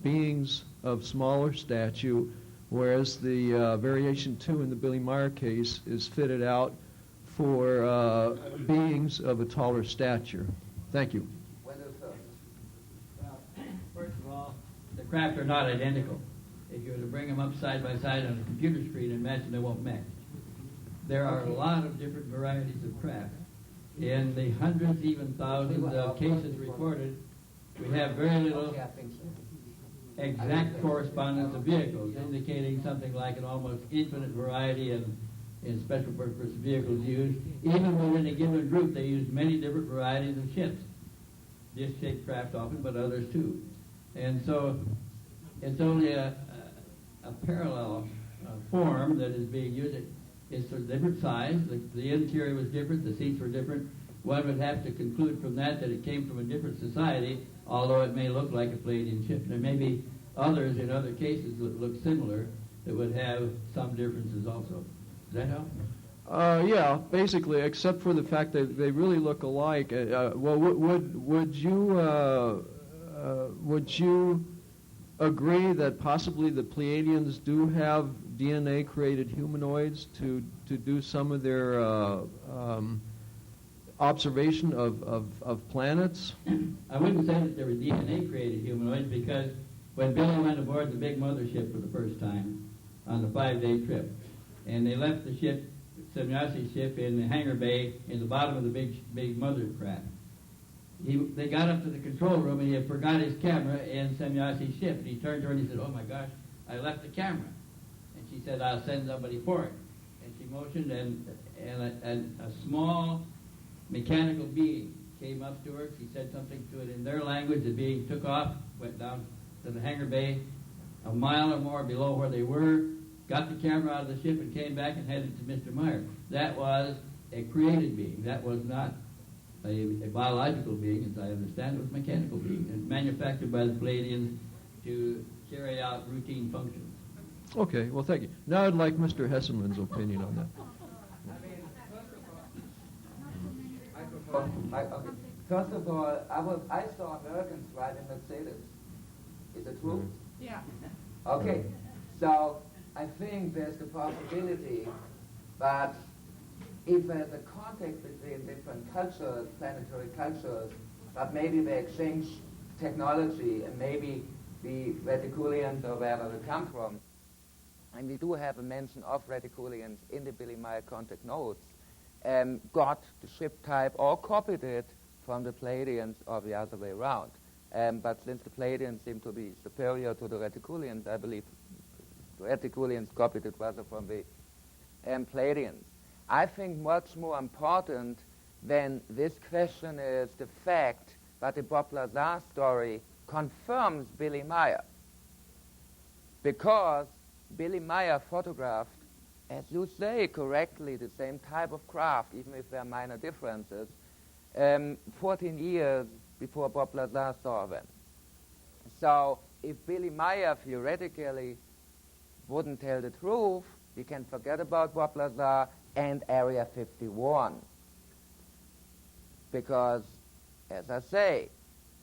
beings of smaller stature, whereas the Variation 2 in the Billy Meier case is fitted out for beings of a taller stature. Thank you. Well, first of all, the craft are not identical. If you were to bring them up side by side on a computer screen and match them, they won't match. There are a lot of different varieties of craft. In the hundreds, even thousands of cases reported, we have very little exact correspondence of vehicles, indicating something like an almost infinite variety in special purpose vehicles used. Even within a given group, they use many different varieties of ships. Disc-shaped craft often, but others too. And so it's only a parallel form that is being used. It's a different size. The interior was different. The seats were different. One would have to conclude from that it came from a different society, although it may look like a Palladian ship. There may be others in other cases that look similar that would have some differences also. Does that help? Yeah, basically, except for the fact that they really look alike. Well, would you agree that possibly the Pleiadians do have DNA-created humanoids to do some of their observation of planets? I wouldn't say that there were DNA-created humanoids, because when Billy went aboard the big mothership for the first time on the 5-day trip, and they left the ship, Semyasi's ship, in the hangar bay in the bottom of the big mother craft. They got up to the control room, and he had forgot his camera in Semyasi's ship. And he turned to her and he said, "Oh my gosh, I left the camera." And she said, "I'll send somebody for it." And she motioned, and a small mechanical being came up to her. She said something to it in their language. The being took off, went down to the hangar bay, a mile or more below where they were, got the camera out of the ship, and came back and headed to Mr. Meier. That was a created being. That was not a biological being, as I understand it. It was a mechanical being, and manufactured by the Palladians to carry out routine functions. Okay, well, thank you. Now I'd like Mr. Hesselman's opinion on that. Okay. First of all, I saw Americans driving Mercedes. Is it true? Yeah. Okay. So I think there's the possibility that if there's a contact between different cultures, planetary cultures, that maybe they exchange technology, and maybe the reticulians or wherever they come from, and we do have a mention of reticulians in the Billy Meier contact notes, got the ship type or copied it from the Pleiadians or the other way around. But since the Pleiadians seem to be superior to the reticulians, I believe the reticulians copied it rather from the Pleiadians. I think much more important than this question is the fact that the Bob Lazar story confirms Billy Meier, because Billy Meier photographed, as you say correctly, the same type of craft, even if there are minor differences, 14 years before Bob Lazar saw them. So if Billy Meier theoretically wouldn't tell the truth, we can forget about Bob Lazar and Area 51. Because, as I say,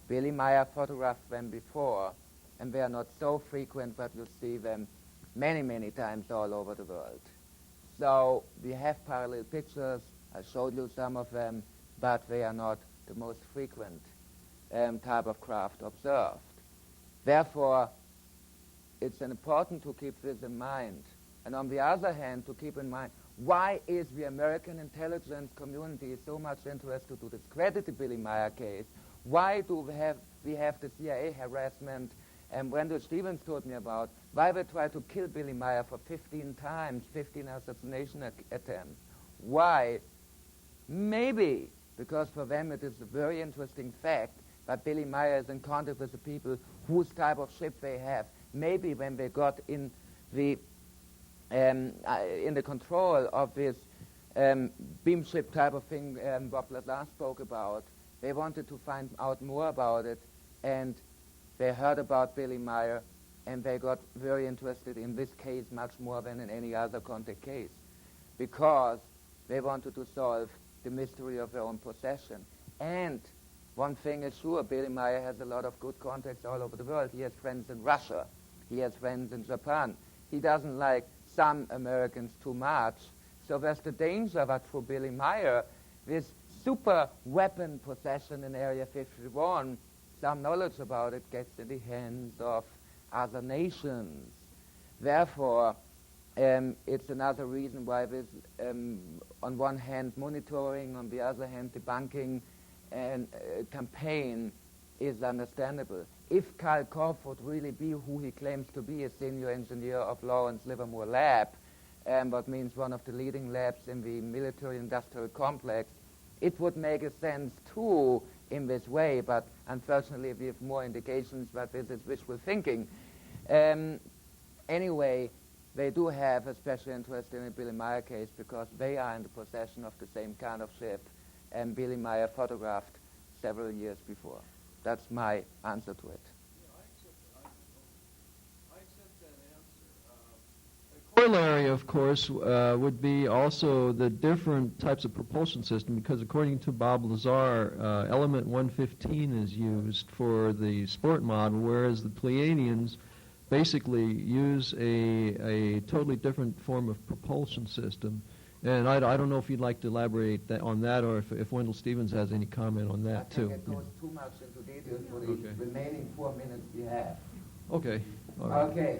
Billy Meier photographed them before, and they are not so frequent that you'll see them many, many times all over the world. So we have parallel pictures. I showed you some of them, but they are not the most frequent type of craft observed. Therefore, it's important to keep this in mind. And on the other hand, to keep in mind, why is the American intelligence community so much interested to discredit the Billy Meier case? Why do we have the CIA harassment, and Wendell Stevens told me about, why they try to kill Billy Meier for 15 times, 15 assassination attempts? Why? Maybe because for them it is a very interesting fact that Billy Meier is in contact with the people whose type of ship they have. Maybe when they got in the control of this beam ship type of thing Bob Lazar spoke about, they wanted to find out more about it, and they heard about Billy Meier, and they got very interested in this case much more than in any other contact case, because they wanted to solve the mystery of their own possession. And one thing is sure, Billy Meier has a lot of good contacts all over the world. He has friends in Russia. He has friends in Japan. He doesn't like some Americans too much. So there's the danger that for Billy Meier, this super weapon possession in Area 51, some knowledge about it gets in the hands of other nations. Therefore, it's another reason why this, on one hand, monitoring, on the other hand, debunking and campaign is understandable. If Karl Korff would really be who he claims to be, a senior engineer of Lawrence Livermore Lab, what means one of the leading labs in the military-industrial complex, it would make a sense too in this way, but unfortunately we have more indications that this is wishful thinking. Anyway, they do have a special interest in the Billy Meier case because they are in the possession of the same kind of ship Billy Meier photographed several years before. That's my answer to it. Corollary, of course, would be also the different types of propulsion system, because according to Bob Lazar, element 115 is used for the sport model, whereas the Pleiadians basically use a totally different form of propulsion system. And I don't know if you'd like to elaborate on that, or if Wendell Stevens has any comment on that, too. I think it goes too much into detail for the remaining 4 minutes we have. Okay. All right. Okay.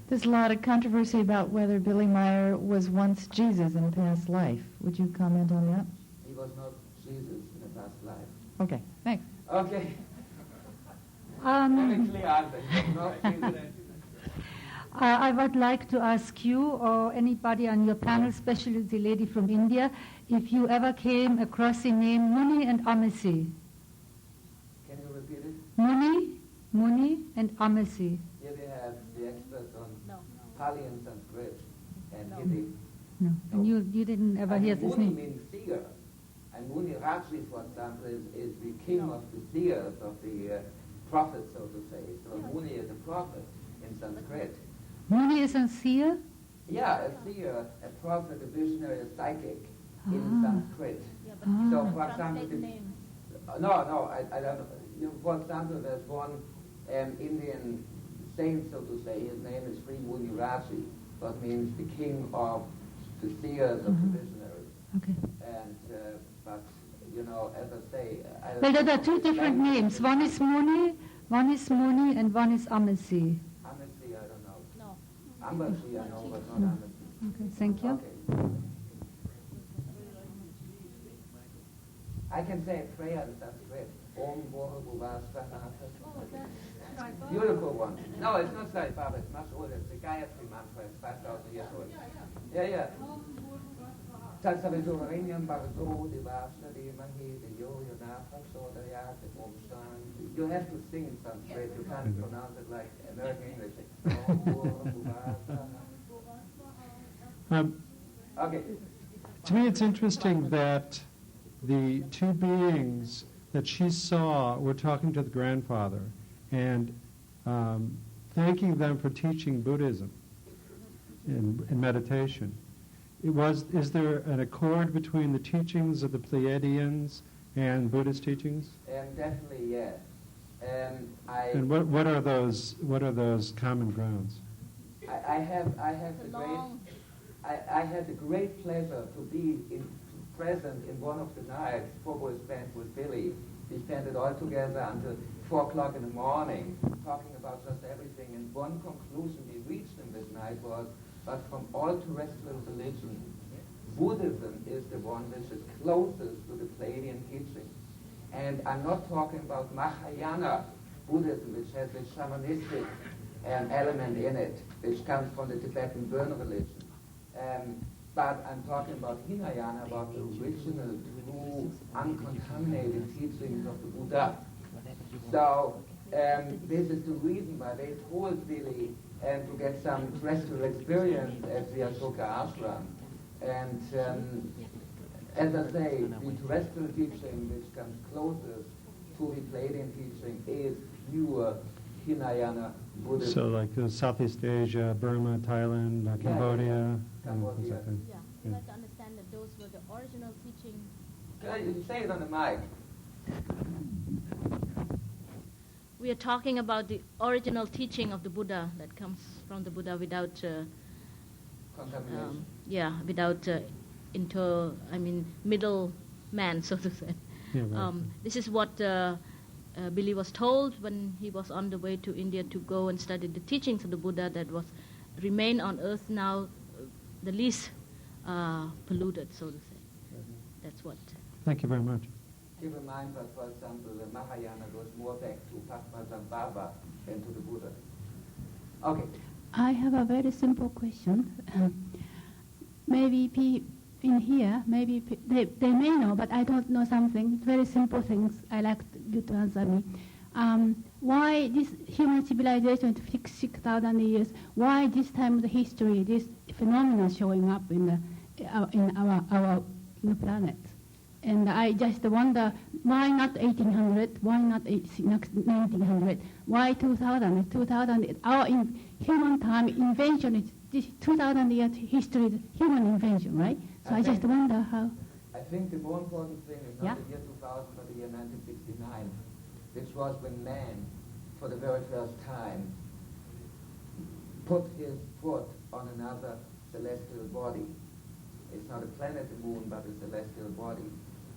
There's a lot of controversy about whether Billy Meier was once Jesus in a past life. Would you comment on that? He was not Jesus in a past life. Okay, thanks. Okay. Very clear answer. He was not Jesus. I would like to ask you or anybody on your panel, especially the lady from India, if you ever came across the name Muni and Amasi. Can you repeat it? Muni and Amasi. Here we have the experts on Pali and Sanskrit and Hindi. No, and you didn't ever hear this Muni name. means seer. And Muni Raji, for example, is the king of the seers, of the prophets, so to say. So Muni is a prophet in Sanskrit. Muni is a seer? Yeah, a seer, a prophet, a visionary, a psychic in Sanskrit. Yeah, So, but for example, translate the names. No, I don't know. For example, there's one Indian saint, so to say. His name is Sri Muni Raji, what means the king of the seers, of the visionaries. Okay. And, but, you know, as I say... Well, there are two different names. One is Muni, and one is Amasi. Amasi, I don't know. No. Amasi, I know, but not Amasi. Okay, thank you. Okay. I can say a prayer in Sanskrit. Om Bhora Bhuva Svaha. Beautiful one. No, it's not Sai Baba, it's much older. It's the Gayatri mantra. It's 5,000 years old. Yeah. Tatsavisovariniam Bhagavato Devasna Devahi Deyo Yona Prachodaya Om Shanti. You have to sing in Sanskrit. You can't pronounce it like American English. Om Bhora Bhuva Svaha. Okay. To me, it's interesting that the two beings that she saw were talking to the grandfather and thanking them for teaching Buddhism in meditation. Is there an accord between the teachings of the Pleiadians and Buddhist teachings? Definitely, yes. And what are those common grounds? I had the great pleasure to be present in one of the nights Pobo spent with Billy. We spent it all together until 4 o'clock in the morning, talking about just everything. And one conclusion we reached in this night was, but from all terrestrial religions, Buddhism is the one which is closest to the Pleiadian teaching. And I'm not talking about Mahayana Buddhism, which has a shamanistic element in it, which comes from the Tibetan Burn religion. But I'm talking about Hinayana, about the original, true, uncontaminated teachings of the Buddha. So this is the reason why they told Billy to get some terrestrial experience at the Ashoka ashram. And as I say, the terrestrial teaching which comes closest to the Pleiadian teaching is pure Hinayana Buddhism. So like Southeast Asia, Burma, Thailand, Cambodia. Cambodia. Yeah, you have to understand that those were the original teaching. You say it on the mic. We are talking about the original teaching of the Buddha that comes from the Buddha without Contamination. Without middle man, so to say. Yeah, right. This is what Billy was told when he was on the way to India to go and study the teachings of the Buddha that was remain on earth now the least polluted, so to say. That's what. Thank you very much. Keep in mind that, for example, the Mahayana goes more back to Padmasambhava than to the Buddha. Okay. I have a very simple question. Maybe in here, maybe they may know, but I don't know something. Very simple things. I like you to answer me. Why this human civilization took 6,000 years? Why this time of the history, this phenomenon showing up in our planet? And I just wonder, why not 1800? Why not 1900? Why 2000? 2000, our human time invention is this 2,000 years history is human invention, right? So I just wonder how. I think the more important thing is not the year 2000, but the year 1969, which was when man, for the very first time, put his foot on another celestial body. It's not a planet, the moon, but a celestial body.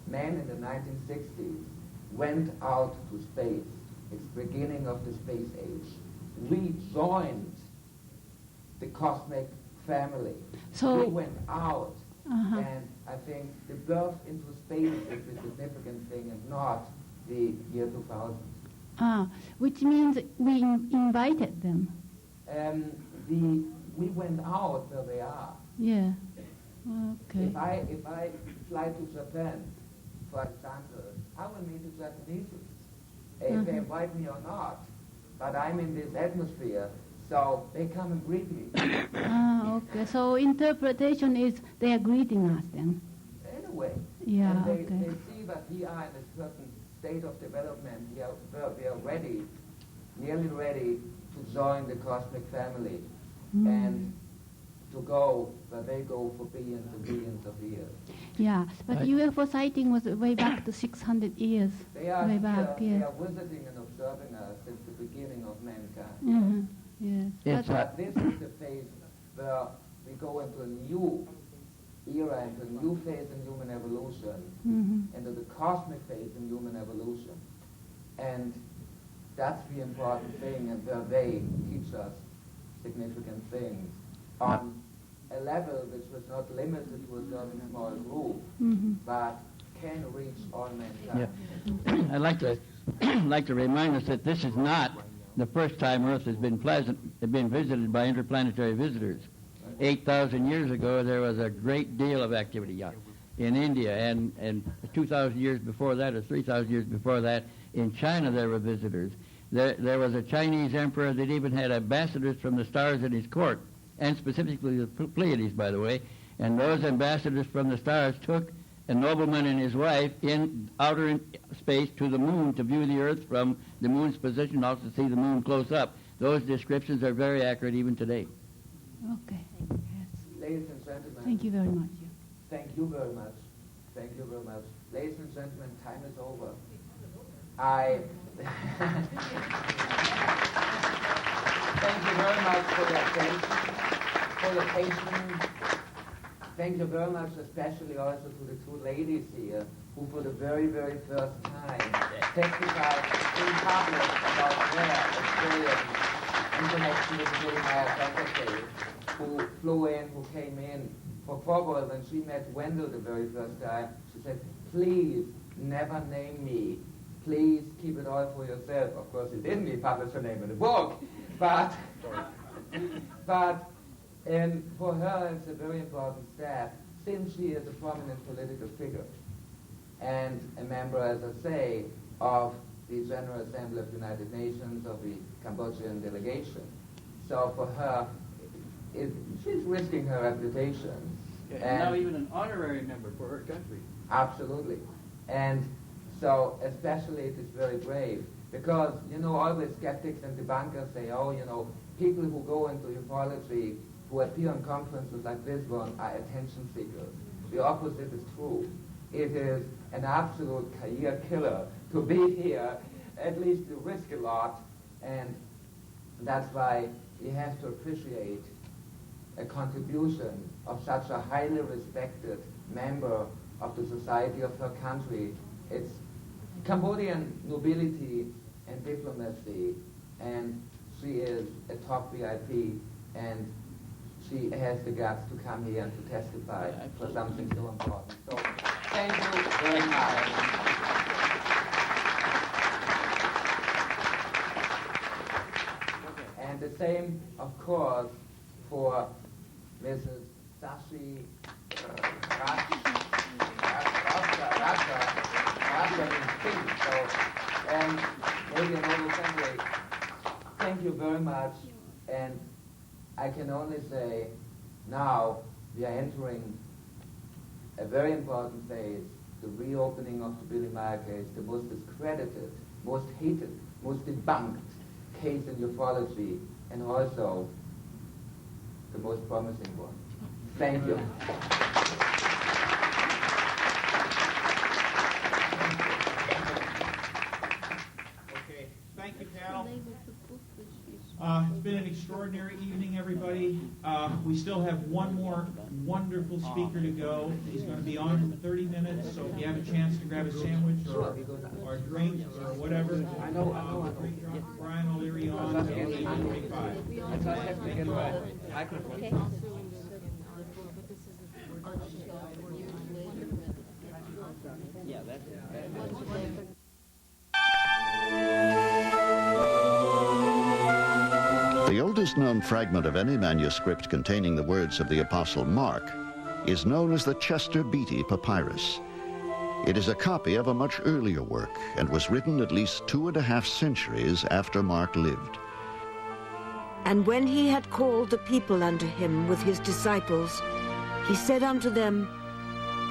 Man in the 1960s went out to space. It's the beginning of the space age. We joined the cosmic family. So we went out, and I think the birth into space is the significant thing and not the year 2000. Which means we invited them. We went out where they are. Yeah. Okay. If I fly to Japan, for example, I will meet the Japanese. If they invite me or not, but I'm in this atmosphere, so they come and greet me. Okay. So interpretation is they are greeting us then. In a way. Yeah. And they Okay. see that we are in a certain state of development. We are ready, nearly ready to join the cosmic family and to go where they go for billions and billions of years. Yeah, but UFO sighting was way back to 600 years. They are way here, back, they yeah. are visiting and observing us since the beginning of mankind. Yes. But this is the phase where we go into a new era, into a new phase in human evolution, into the cosmic phase in human evolution. And that's the important thing, and where they teach us significant things on a level which was not limited to a certain small group, but can reach all mankind. Yeah. I'd like to remind us that this is not the first time Earth has been visited by interplanetary visitors. 8,000 years ago, there was a great deal of activity in India, and 2,000 years before that, or 3,000 years before that, in China there were visitors. There was a Chinese emperor that even had ambassadors from the stars in his court, and specifically the Pleiades, by the way, and those ambassadors from the stars took a nobleman and his wife in outer space to the moon to view the Earth from the moon's position, also to see the moon close up. Those descriptions are very accurate even today. Okay. Yes. Ladies and gentlemen. Thank you very much. Thank you very much. Thank you very much. Ladies and gentlemen, time is over. Thank you very much for your attention, for your patience. Thank you very much, especially also to the two ladies here, who for the very, very first time testified in public about their experience in connection with the UFO Meier contact case, who flew in, who came in for Cobol. When she met Wendell the very first time, she said, please never name me. Please keep it all for yourself. Of course, he didn't publish her name in the book, but and for her it's a very important step, since she is a prominent political figure and a member, as I say, of the General Assembly of the United Nations, of the Cambodian delegation. So for her, she's risking her reputation. And now even an honorary member for her country. Absolutely. And so especially it is very brave, because, always skeptics and debunkers say, people who go into ufology, who appear on conferences like this one, are attention seekers. The opposite is true. It is an absolute career killer to be here. At least you risk a lot, and that's why you have to appreciate a contribution of such a highly respected member of the society of her country. It's Cambodian nobility and diplomacy, and she is a top VIP, and she has the guts to come here and to testify for something so important. So, thank you very much. And the same, of course, for Mrs. Sashi and maybe another Sunday. Thank you very much, and I can only say now we are entering a very important phase, the reopening of the Billy Meier case, the most discredited, most hated, most debunked case in ufology, and also the most promising one. Thank you. Okay, thank you, panel. It's been an extraordinary evening, everybody. We still have one more wonderful speaker to go. He's going to be on in 30 minutes, so if you have a chance to grab a sandwich or a drink or whatever, bring Brian O'Leary on at 8:45. Yeah, that's The oldest known fragment of any manuscript containing the words of the Apostle Mark is known as the Chester Beatty Papyrus. It is a copy of a much earlier work and was written at least 2.5 centuries after Mark lived. And when he had called the people unto him with his disciples, he said unto them,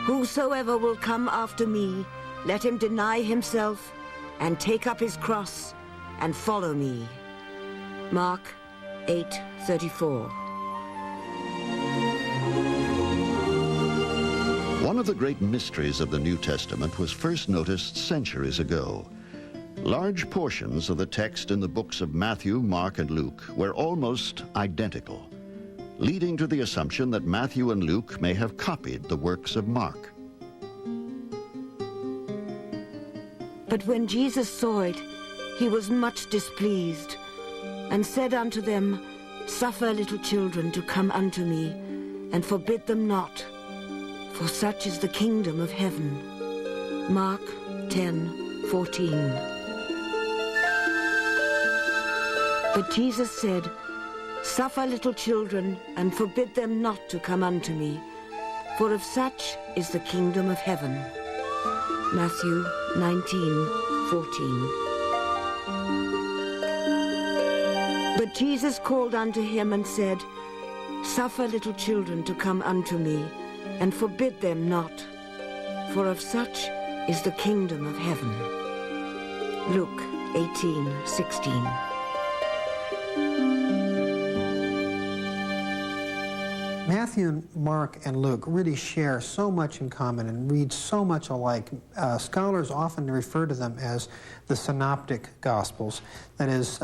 Whosoever will come after me, let him deny himself, and take up his cross, and follow me. Mark 8:34. One of the great mysteries of the New Testament was first noticed centuries ago. Large portions of the text in the books of Matthew, Mark, and Luke were almost identical, leading to the assumption that Matthew and Luke may have copied the works of Mark. But when Jesus saw it, he was much displeased, and said unto them, Suffer little children to come unto me, and forbid them not, for such is the kingdom of heaven. Mark 10:14. But Jesus said, Suffer little children, and forbid them not to come unto me, for of such is the kingdom of heaven. Matthew 19:14. But Jesus called unto him and said, Suffer little children to come unto me, and forbid them not, for of such is the kingdom of heaven. Luke 18:16. Matthew, Mark, and Luke really share so much in common and read so much alike. Scholars often refer to them as the synoptic gospels. That is,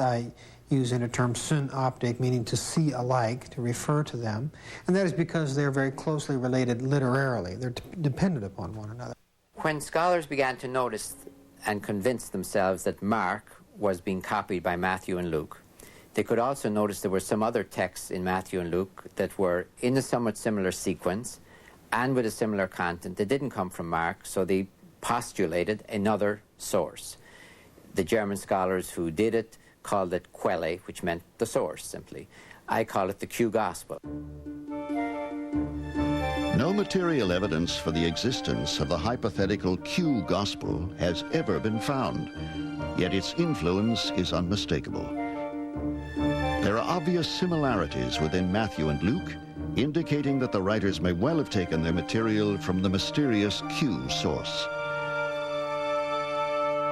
using a term synoptic, meaning to see alike, to refer to them. And that is because they're very closely related literarily. They're dependent upon one another. When scholars began to notice and convince themselves that Mark was being copied by Matthew and Luke, they could also notice there were some other texts in Matthew and Luke that were in a somewhat similar sequence and with a similar content. They didn't come from Mark, so they postulated another source. The German scholars who did it called it Quelle, which meant the source, simply. I call it the Q Gospel. No material evidence for the existence of the hypothetical Q Gospel has ever been found, yet its influence is unmistakable. There are obvious similarities within Matthew and Luke, indicating that the writers may well have taken their material from the mysterious Q source.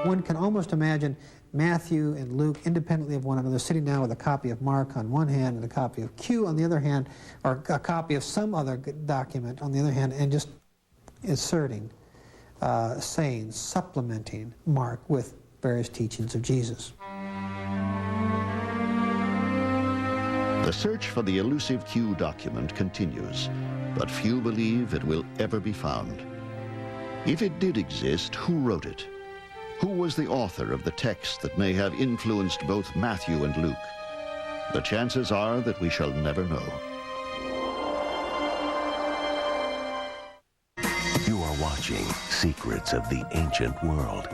One can almost imagine Matthew and Luke independently of one another sitting down with a copy of Mark on one hand and a copy of Q on the other hand, or a copy of some other document on the other hand, and just inserting, saying, supplementing Mark with various teachings of Jesus. The search for the elusive Q document continues, but few believe it will ever be found. If it did exist, who wrote it? Who was the author of the text that may have influenced both Matthew and Luke? The chances are that we shall never know. You are watching Secrets of the Ancient World.